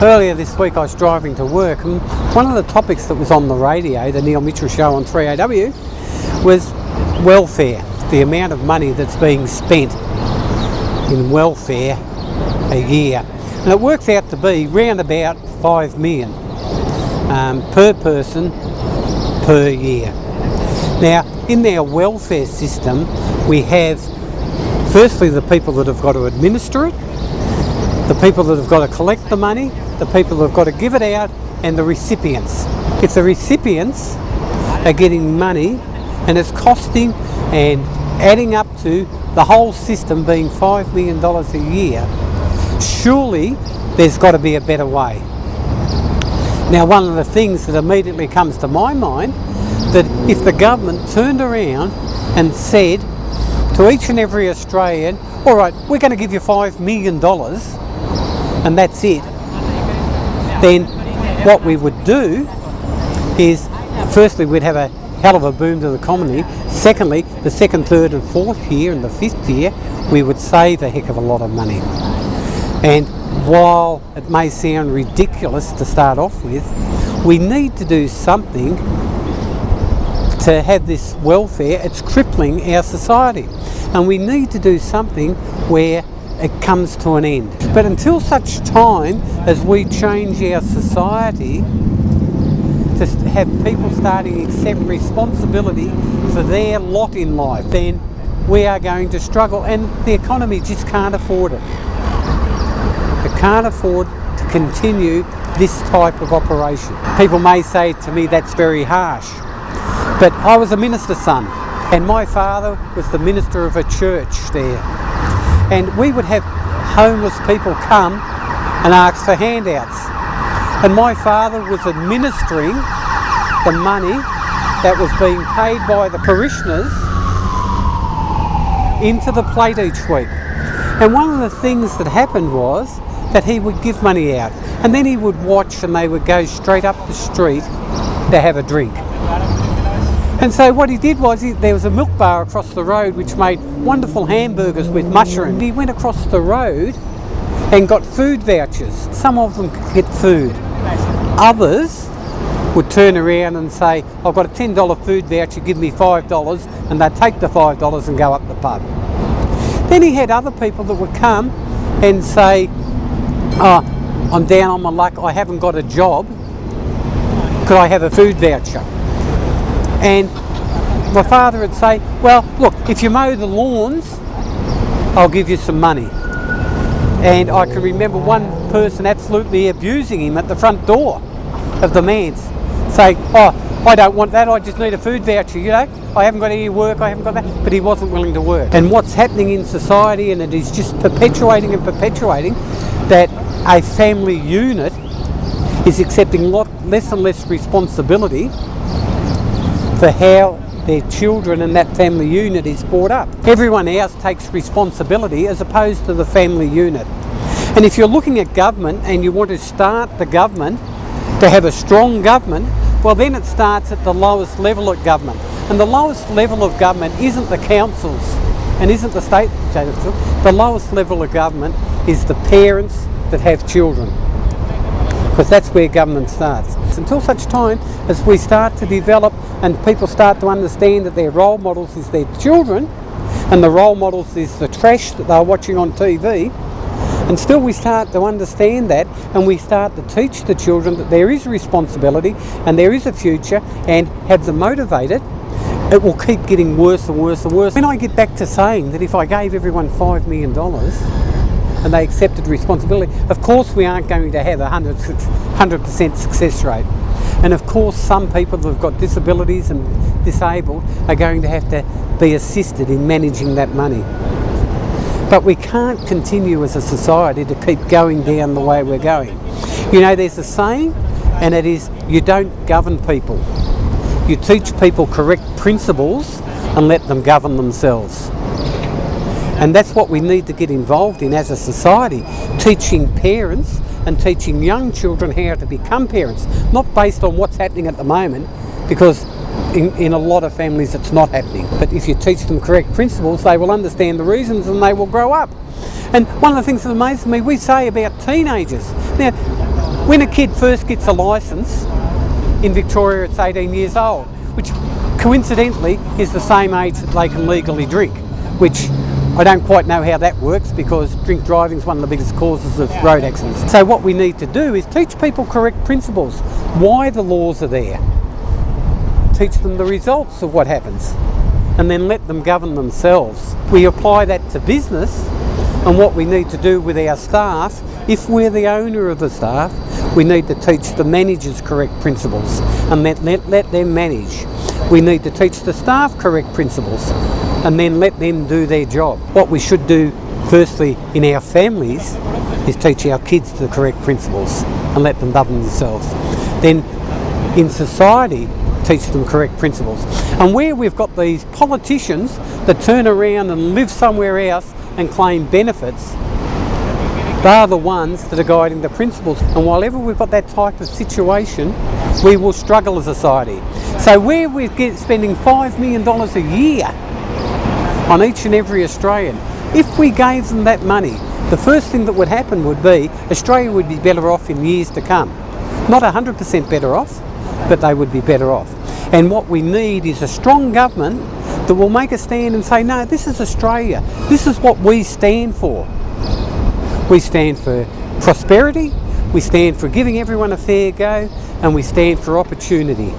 Earlier this week I was driving to work, and one of the topics that was on the radio, the Neil Mitchell show on 3AW, was welfare, the amount of money that's being spent in welfare a year. And it works out to be round about 5 million per person per year. Now, in our welfare system, we have firstly the people that have got to administer it, the people that have got to collect the money, the people that have got to give it out, and the recipients. If the recipients are getting money and it's costing and adding up to the whole system being $5 million a year, surely there's got to be a better way. Now, one of the things that immediately comes to my mind, that if the government turned around and said to each and every Australian, all right, we're going to give you $5 million and that's it, then what we would do is, firstly, we'd have a hell of a boom to the economy. Secondly, the second, third and fourth year and the fifth year, we would save a heck of a lot of money. And while it may sound ridiculous to start off with, we need to do something to have this welfare. It's crippling our society, and we need to do something where it comes to an end. But until such time as we change our society to have people starting to accept responsibility for their lot in life, then we are going to struggle, and the economy just can't afford it. It can't afford to continue this type of operation. People may say to me that's very harsh, but I was a minister's son, and my father was the minister of a church there, and we would have homeless people come and ask for handouts, and my father was administering the money that was being paid by the parishioners into the plate each week. And one of the things that happened was that he would give money out, and then he would watch and they would go straight up the street to have a drink. And so what he did was, there was a milk bar across the road which made wonderful hamburgers with mushroom. He went across the road and got food vouchers. Some of them could get food. Others would turn around and say, I've got a $10 food voucher, give me $5, and they'd take the $5 and go up the pub. Then he had other people that would come and say, oh, I'm down on my luck, I haven't got a job, could I have a food voucher? And my father would say, well, look, if you mow the lawns, I'll give you some money. And I can remember one person absolutely abusing him at the front door of the manse, saying, oh, I don't want that, I just need a food voucher, you know, I haven't got any work, I haven't got that. But he wasn't willing to work. And what's happening in society, and it is just perpetuating and perpetuating, that a family unit is accepting less and less responsibility for how their children and that family unit is brought up. Everyone else takes responsibility as opposed to the family unit. And if you're looking at government and you want to start the government to have a strong government, well, then it starts at the lowest level of government. And the lowest level of government isn't the councils and isn't the state. The lowest level of government is the parents that have children, because that's where government starts. Until such time as we start to develop and people start to understand that their role models is their children, and the role models is the trash that they're watching on TV, until we start to understand that and we start to teach the children that there is responsibility and there is a future, and have them motivated, it will keep getting worse and worse and worse. When I get back to saying that if I gave everyone $5 million and they accepted responsibility, of course we aren't going to have a 100% success rate. And of course some people that have got disabilities and disabled are going to have to be assisted in managing that money. But we can't continue as a society to keep going down the way we're going. You know, there's a saying, and it is, you don't govern people. You teach people correct principles and let them govern themselves. And that's what we need to get involved in as a society, teaching parents and teaching young children how to become parents, not based on what's happening at the moment, because in a lot of families it's not happening. But if you teach them correct principles, they will understand the reasons and they will grow up. And one of the things that amazes me, we say about teenagers. Now, When a kid first gets a licence, in Victoria it's 18 years old, which coincidentally is the same age that they can legally drink, which I don't quite know how that works because drink driving is one of the biggest causes of road accidents. So what we need to do is teach people correct principles, why the laws are there, teach them the results of what happens, and then let them govern themselves. We apply that to business, and what we need to do with our staff, if we're the owner of the staff, we need to teach the managers correct principles and let them manage. We need to teach the staff correct principles and then let them do their job. What we should do firstly in our families is teach our kids the correct principles and let them govern themselves. Then in society, teach them correct principles. And where we've got these politicians that turn around and live somewhere else and claim benefits, they're the ones that are guiding the principles. And while ever we've got that type of situation, we will struggle as a society. So where we're spending $5 million a year on each and every Australian, if we gave them that money, the first thing that would happen would be Australia would be better off in years to come. Not 100% better off, but they would be better off. And what we need is a strong government that will make a stand and say, no, this is Australia. This is what we stand for. We stand for prosperity, we stand for giving everyone a fair go, and we stand for opportunity.